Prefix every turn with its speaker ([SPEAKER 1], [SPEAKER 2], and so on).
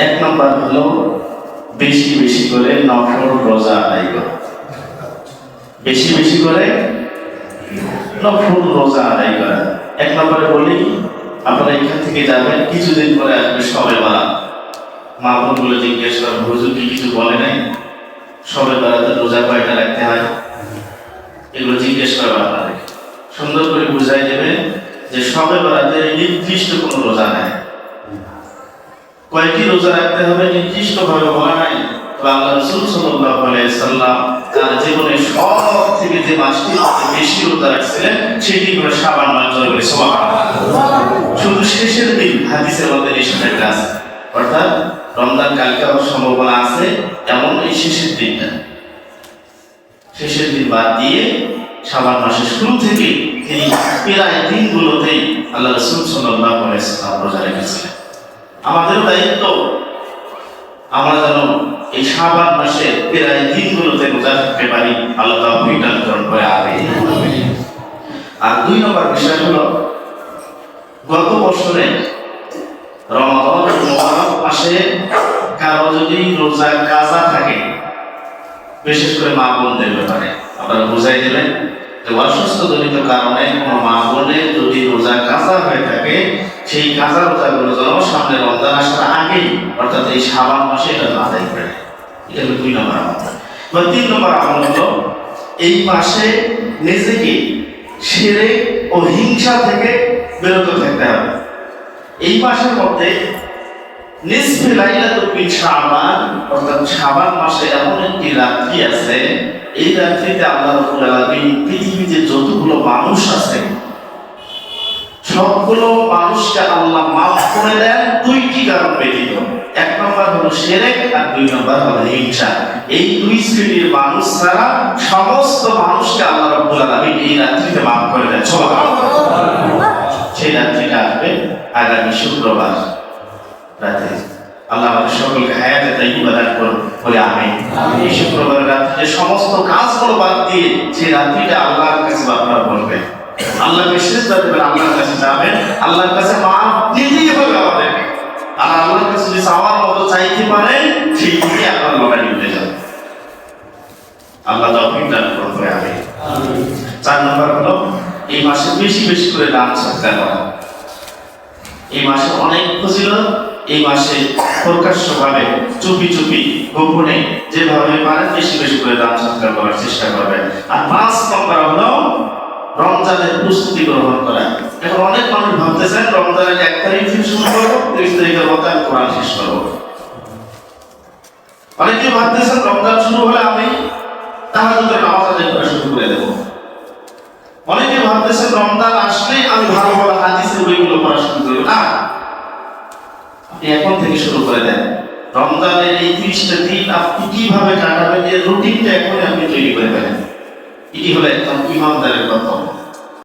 [SPEAKER 1] এক নম্বর হলো বেশি বেশি করে নফল রোজা আদায় করা। বেশি বেশি করে নফল রোজা আদায় করা। এক নম্বরে বলি, আপনারা এখান থেকে যাবেন, কিছুদিন পরে আসবে সবে বারাত। মা বোনগুলো জিজ্ঞেস করেন, হুজুর কি কিছু বলে নাই? সবে বারাতে রোজা কয়টা রাখতে হয়? এগুলো জিজ্ঞেস করবে আপনাদের, সুন্দর করে বুঝাই দেবে যে সবে বারাতে নির্দিষ্ট কোনো রোজা নাই। কয়েকটি রোজা রাখতে হবে নির্দিষ্ট ভাবে বলা নাই। আল্লাহ রাসূল সাল্লাল্লাহু আলাইহি সাল্লাম তার জীবনে সব থেকে যে মাসটি বেশি রোজা রাখছিলেন সেটি হলো শাবান মাস। জয় সুবহানাল্লাহ। শুধু শেষের দিন হাদিসের মধ্যে নিষেধাজ্ঞা আছে, অর্থাৎ রমজান কালকে হওয়ার সম্ভাবনা আছে এমন এই শেষের দিনটা, শেষের দিন বাদ দিয়ে শাবান মাসের শুরু থেকে তিনি প্রায় দিনগুলোতেই আল্লাহ রাসূল সাল্লাল্লাহু আলাইহি সাল্লাম রোজা রেখেছিলেন। আমাদের দায়িত্ব আমরা যেন এই শাবান মাসের প্রায় দিনগুলোতে রোজা রাখতে পারি। আল্লাহ তাআলা দান করে। আমিন। আর দুই নম্বর বিষয় হলো, গত বছরে রমাদান মুবারক মাসে কারো যদি রোজা কাজা থাকে, বিশেষ করে মা বোনদের ব্যাপারে আপনারা বুঝাই দিলেন যে অসুস্থজনিত কারণে কোনো মা বোনের যদি রোজা কাজা হয়ে থাকে, সেই কাজা রোজাগুলো যেন সামনে রমজান আসার আগেই, অর্থাৎ এই শাবান মাসে এটা আদায় করে। এটা হলো দুই নম্বর আমল। বা তিন নম্বর আমল হলো এই মাসে নিজেকে শিরক ও হিংসা থেকে বিরত থাকতে হবে। এই মাসের মধ্যে নিসফে লাইলাতুল শাবান, অর্থাৎ শাবান মাসে এমন একটি রাত্রি আছে, এই রাত্রিতে আল্লাহ রাব্বুল আলামিন পৃথিবীতে যতগুলো মানুষ আছে সবগুলো মানুষকে আল্লাহ মাফ করে দেন দুইটি কারণ ব্যতীত। এক নম্বর হলো শিরক আর দুই নম্বর হলো হিংসা। এই দুই শ্রেণীর মানুষ ছাড়া সমস্ত মানুষকে আল্লাহ রাব্বুল আলামিন এই রাত্রিতে মাফ করে দেন। সুবহানাল্লাহ। সেই রাত্রিটা আসবে আগামী শুক্রবার রাতে। আল্লাহ আমাদের সকলকে হায়াতে তাইয়্যিবা দান করুন, বলে আমিন। এই শুক্রবার রাত্রিতে সমস্ত কাজগুলো বাদ দিয়ে সেই রাত্রিটা আল্লাহর কাছে আপনারা বলবেন, আল্লাহকে সিজদা দেবেন, আল্লাহর কাছে যাবেন, আল্লাহর কাছে মাফ নিতেই হবে আমাদের। আর আল্লাহর কাছে যদি চাওয়ার মতো চাইতে পারেন, সেই দিকে আপনার লড়াই নিতে যাবেন। আল্লাহ তৌফিক দান করুন, বলে আমিন। চার নম্বর হলো এই মাসে বেশি বেশি করে দান সদকা করা। এই মাসে অনেক ফজিলত। এই মাসে প্রকাশ্যভাবে চুপি চুপি গোপনে যেভাবে পারেন বেশি বেশি করে দান সদকা করার চেষ্টা করবেন। আর পাঁচ নম্বর হলো রমজানের প্রস্তুতি গ্রহণ করা। এখন অনেক মানুষ ভাবতেছেন রমজানের 1 তারিখ থেকে শুরু করবো, 30 তারিখের মধ্যে আমি কোরআন শেষ করবো। অনেকে ভাবতেছেন রমজান শুরু হলে আমি তাহাজ্জুদের নামাজ আদায় করা শুরু করে দেবো। অনেকে ভাবতেছেন রমজান আসলেই আমি ভালো ভালো হাদিসের বইগুলো পড়া শুরু করবো। না, আপনি এখন থেকে শুরু করে দেন। রমজানের এই 30টা দিন আপনি কিভাবে কাটাবেন এর রুটিনটা এখনই আপনি তৈরি করে ফেলেন। এটি হলো একদম ইমানদারের কথা।